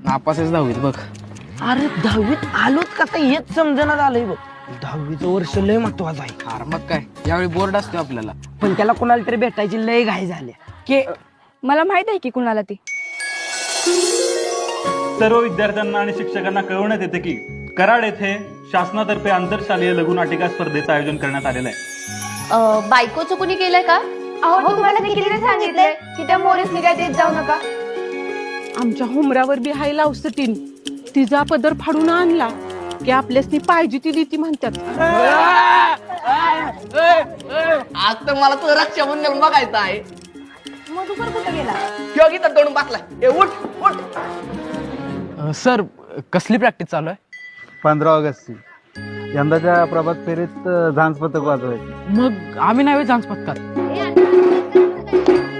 नापासच दहावीत बघ. अरे 10वीत आलोत का तर हेच समजण्यात आलंय बघ. 10वीचं वर्ष लय महत्वाचं आहे. अरे मग काय, यावेळी बोर्ड असतो आपल्याला. पण त्याला कोणाला तरी भेटायची लय घाई झाली की मला माहित आहे की कुणाला ती. सर्व विद्यार्थ्यांना आणि शिक्षकांना कळवण्यात येते की कराड येथे शासनातर्फे आंतरशालेय लघुनाटिका स्पर्धेचं आयोजन करण्यात आलेलं आहे. बायकोचं कुणी केलंय का? अहो तुम्हाला मी किती सांगितलंय की त्या मोरीसनी काय देत जाऊ नका. आमच्या हुमऱ्यावर बी हाय लावसतीन तिचा पदर फाडून आणला की आपल्यासनी पाहिजे ती देती म्हणतात. आज तर मला तो रक्षाबंधन बघायचं आहे. मधुकर कुठे गेला? किंवा गीता तोडून बसलाय. उठ उठ. सर, कसली प्रॅक्टिस चालू आहे? 15 ऑगस्टची यंदाच्या प्रभात फेरीत झांज पथक वाजवायचं. मग आम्ही नाही झांज पथकात. हे